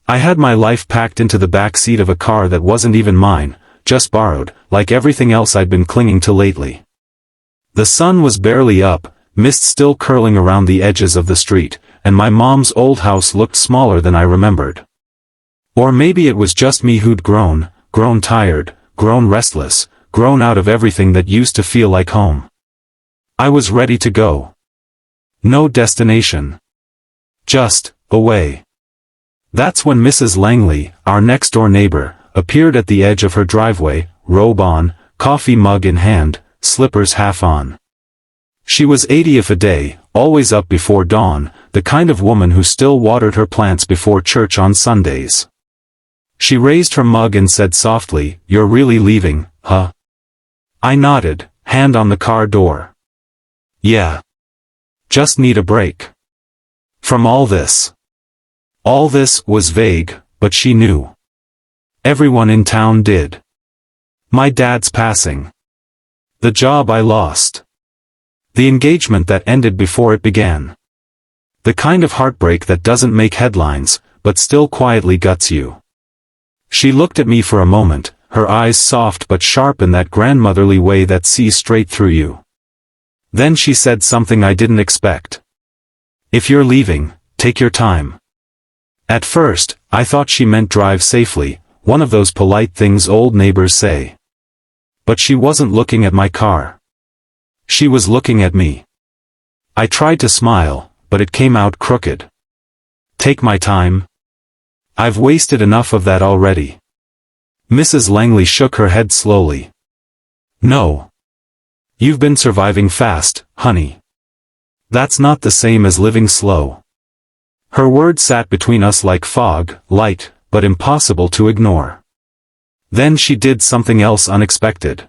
I had my life packed into the back seat of a car that wasn't even mine, just borrowed, like everything else I'd been clinging to lately. The sun was barely up, mist still curling around the edges of the street, and my mom's old house looked smaller than I remembered. Or maybe it was just me who'd grown tired, grown restless, grown out of everything that used to feel like home. I was ready to go. No destination. Just away. That's when Mrs. Langley, our next-door neighbor, appeared at the edge of her driveway, robe on, coffee mug in hand, slippers half on. She was 80th a day, always up before dawn, the kind of woman who still watered her plants before church on Sundays. She raised her mug and said softly, "You're really leaving, huh?" I nodded, hand on the car door. Yeah. Just need a break. From all this. All this was vague, but she knew. Everyone in town did. My dad's passing. The job I lost. The engagement that ended before it began. The kind of heartbreak that doesn't make headlines, but still quietly guts you. She looked at me for a moment, her eyes soft but sharp in that grandmotherly way that sees straight through you. Then she said something I didn't expect. "If you're leaving, take your time." At first, I thought she meant drive safely, one of those polite things old neighbors say. But she wasn't looking at my car. She was looking at me. I tried to smile, but it came out crooked. Take my time? I've wasted enough of that already. Mrs. Langley shook her head slowly. No. You've been surviving fast, honey. That's not the same as living slow. Her words sat between us like fog, light, but impossible to ignore. Then she did something else unexpected.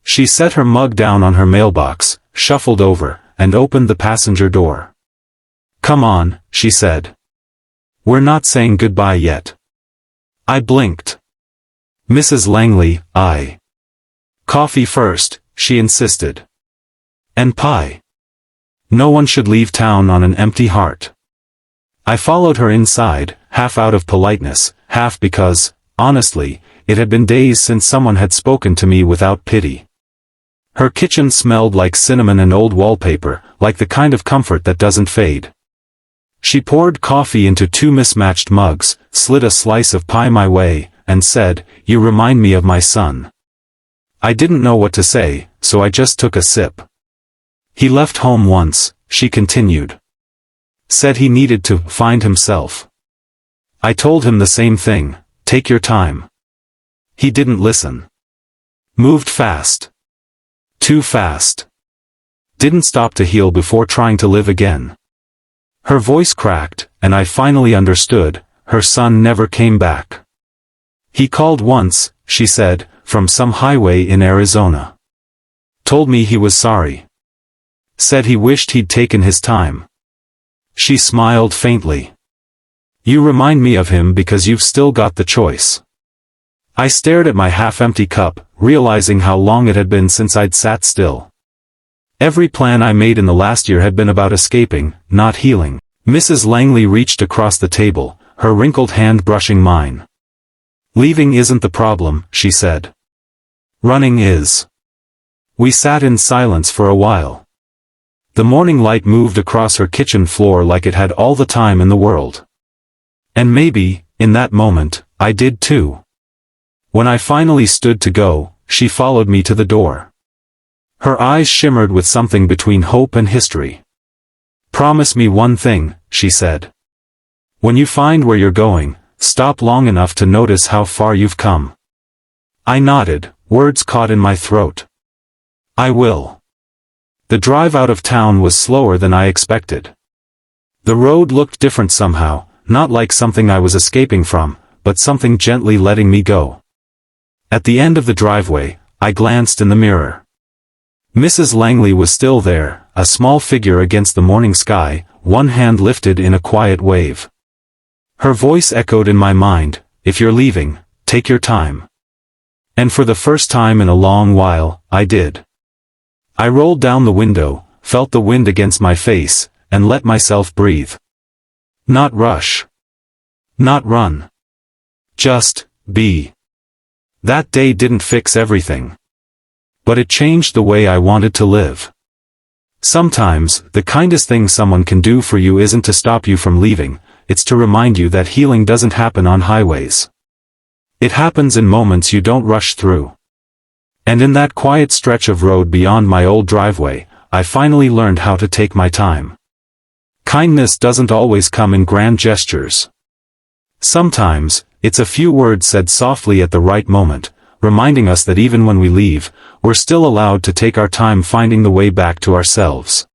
She set her mug down on her mailbox, shuffled over, and opened the passenger door. "Come on," she said. "We're not saying goodbye yet." I blinked. "Mrs. Langley, Coffee first," she insisted. "And pie. No one should leave town on an empty heart." I followed her inside, half out of politeness, half because, honestly, it had been days since someone had spoken to me without pity. Her kitchen smelled like cinnamon and old wallpaper, like the kind of comfort that doesn't fade. She poured coffee into 2 mismatched mugs, slid a slice of pie my way, and said, "You remind me of my son." I didn't know what to say, so I just took a sip. "He left home once," she continued. "Said he needed to find himself. I told him the same thing, take your time. He didn't listen. Moved fast. Too fast. Didn't stop to heal before trying to live again." Her voice cracked, and I finally understood, her son never came back. "He called once," she said, "from some highway in Arizona. Told me he was sorry. Said he wished he'd taken his time." She smiled faintly. "You remind me of him because you've still got the choice." I stared at my half-empty cup, realizing how long it had been since I'd sat still. Every plan I made in the last year had been about escaping, not healing. Mrs. Langley reached across the table, her wrinkled hand brushing mine. "Leaving isn't the problem," she said. "Running is." We sat in silence for a while. The morning light moved across her kitchen floor like it had all the time in the world. And maybe, in that moment, I did too. When I finally stood to go, she followed me to the door. Her eyes shimmered with something between hope and history. "Promise me one thing," she said. "When you find where you're going, stop long enough to notice how far you've come." I nodded, words caught in my throat. "I will." The drive out of town was slower than I expected. The road looked different somehow, not like something I was escaping from, but something gently letting me go. At the end of the driveway, I glanced in the mirror. Mrs. Langley was still there, a small figure against the morning sky, one hand lifted in a quiet wave. Her voice echoed in my mind, "If you're leaving, take your time." And for the first time in a long while, I did. I rolled down the window, felt the wind against my face, and let myself breathe. Not rush. Not run. Just be. That day didn't fix everything. But it changed the way I wanted to live. Sometimes, the kindest thing someone can do for you isn't to stop you from leaving, it's to remind you that healing doesn't happen on highways. It happens in moments you don't rush through. And in that quiet stretch of road beyond my old driveway, I finally learned how to take my time. Kindness doesn't always come in grand gestures. Sometimes, it's a few words said softly at the right moment, reminding us that even when we leave, we're still allowed to take our time finding the way back to ourselves.